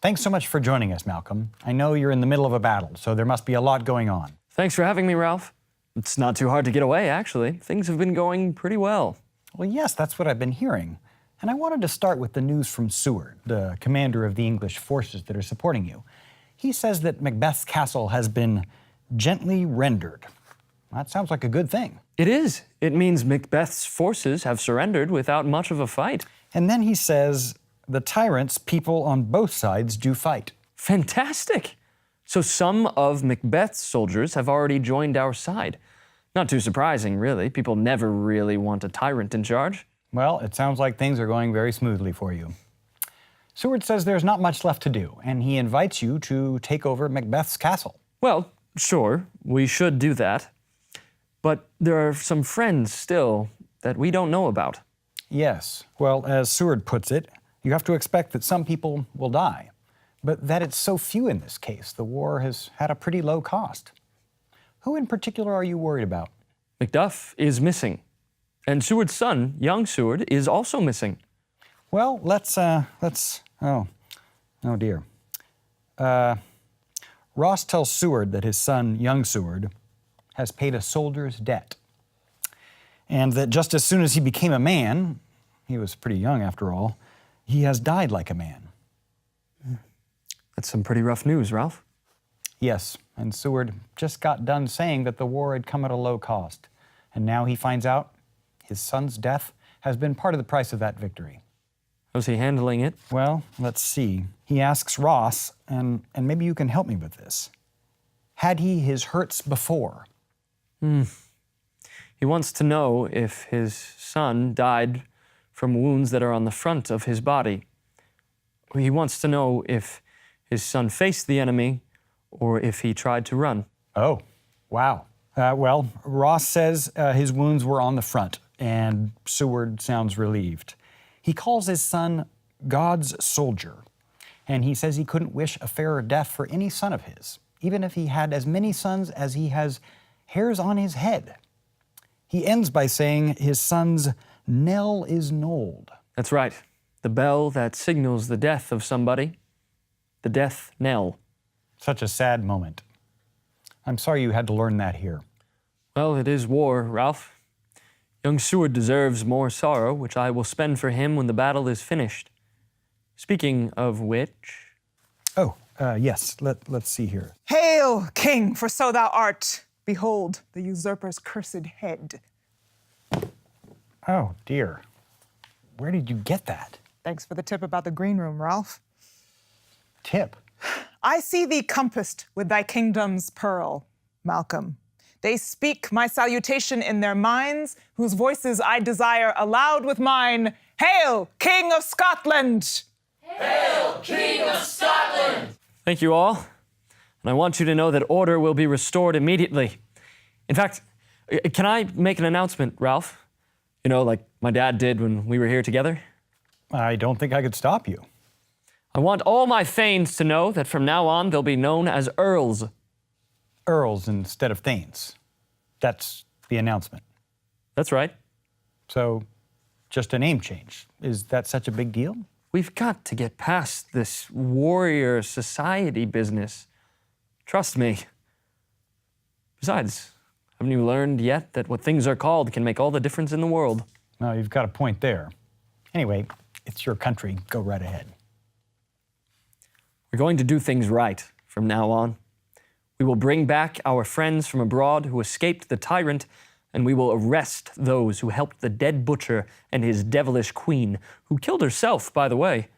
Thanks so much for joining us, Malcolm. I know you're in the middle of a battle, so there must be a lot going on. Thanks for having me, Ralph. It's not too hard to get away, actually. Things have been going pretty well. Well, yes, that's what I've been hearing. And I wanted to start with the news from Seward, the commander of the English forces that are supporting you. He says that Macbeth's castle has been gently rendered. That sounds like a good thing. It is. It means Macbeth's forces have surrendered without much of a fight. And then he says the tyrants, people on both sides, do fight. Fantastic! So some of Macbeth's soldiers have already joined our side. Not too surprising, really. People never really want a tyrant in charge. Well, it sounds like things are going very smoothly for you. Seward says there's not much left to do, and he invites you to take over Macbeth's castle. Well, sure, we should do that. But there are some friends still that we don't know about. Yes. Well, as Seward puts it, you have to expect that some people will die, but that it's so few in this case. The war has had a pretty low cost. Who in particular are you worried about? Macduff is missing, and Seward's son, young Seward, is also missing. Well, oh dear. Ross tells Seward that his son, young Seward, has paid a soldier's debt, and that just as soon as he became a man, he was pretty young after all, he has died like a man. That's some pretty rough news, Ralph. Yes, and Seward just got done saying that the war had come at a low cost, and now he finds out his son's death has been part of the price of that victory. How's he handling it? Well, let's see. He asks Ross, and maybe you can help me with this. Had he his hurts before? He wants to know if his son died from wounds that are on the front of his body. He wants to know if his son faced the enemy or if he tried to run. Oh, wow. Well, Ross says his wounds were on the front, and Seward sounds relieved. He calls his son God's soldier, and he says he couldn't wish a fairer death for any son of his, even if he had as many sons as he has hairs on his head. He ends by saying his son's knell is knolled. That's right. The bell that signals the death of somebody. The death knell. Such a sad moment. I'm sorry you had to learn that here. Well, it is war, Ralph. Young Seward deserves more sorrow, which I will spend for him when the battle is finished. Speaking of which... Oh, yes, let's see here. Hail, king, for so thou art. Behold, the usurper's cursed head. Oh, dear. Where did you get that? Thanks for the tip about the green room, Ralph. Tip? I see thee compassed with thy kingdom's pearl, Malcolm. They speak my salutation in their minds, whose voices I desire aloud with mine. Hail, King of Scotland! Hail, King of Scotland! Thank you all. And I want you to know that order will be restored immediately. In fact, can I make an announcement, Ralph? You know, like my dad did when we were here together? I don't think I could stop you. I want all my thanes to know that from now on they'll be known as earls. Earls instead of thanes. That's the announcement. That's right. So, just a name change. Is that such a big deal? We've got to get past this warrior society business. Trust me. Besides, haven't you learned yet that what things are called can make all the difference in the world? No, you've got a point there. Anyway, it's your country. Go right ahead. We're going to do things right from now on. We will bring back our friends from abroad who escaped the tyrant, and we will arrest those who helped the dead butcher and his devilish queen, who killed herself, by the way.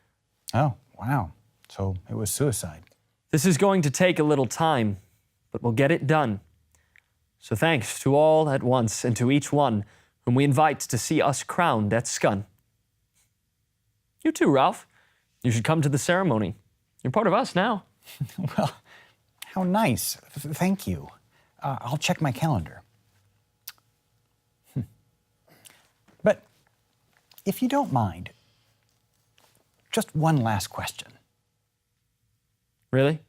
Oh, wow. So it was suicide. This is going to take a little time, but we'll get it done. So thanks to all at once and to each one whom we invite to see us crowned at Scun. You too, Ralph. You should come to the ceremony. You're part of us now. Well, how nice. Thank you. I'll check my calendar. But if you don't mind, just one last question. Really?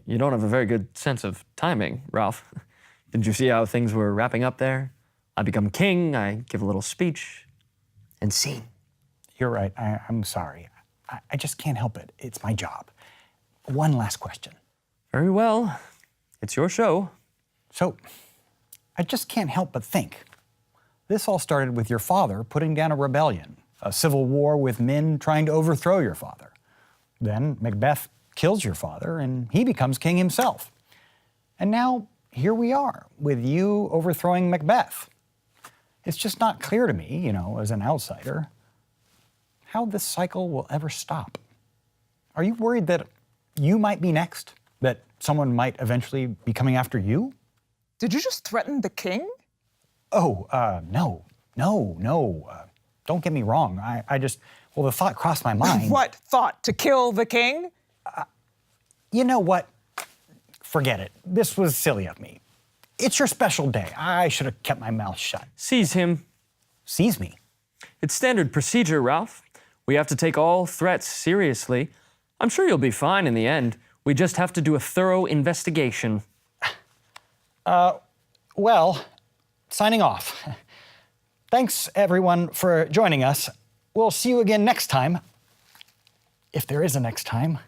You don't have a very good sense of timing, Ralph. Didn't you see how things were wrapping up there? I become king, I give a little speech, and scene. You're right. I'm sorry. I just can't help it. It's my job. One last question. Very well. It's your show. So, I just can't help but think. This all started with your father putting down a rebellion, a civil war with men trying to overthrow your father. Then Macbeth kills your father and he becomes king himself. And now here we are with you overthrowing Macbeth. It's just not clear to me, as an outsider, how this cycle will ever stop. Are you worried that you might be next? That someone might eventually be coming after you? Did you just threaten the king? Oh, no. Don't get me wrong. The thought crossed my mind. What thought? To kill the king? You know what? Forget it. This was silly of me. It's your special day. I should have kept my mouth shut. Seize him. Seize me? It's standard procedure, Ralph. We have to take all threats seriously. I'm sure you'll be fine in the end. We just have to do a thorough investigation. Well, signing off. Thanks, everyone, for joining us. We'll see you again next time. If there is a next time.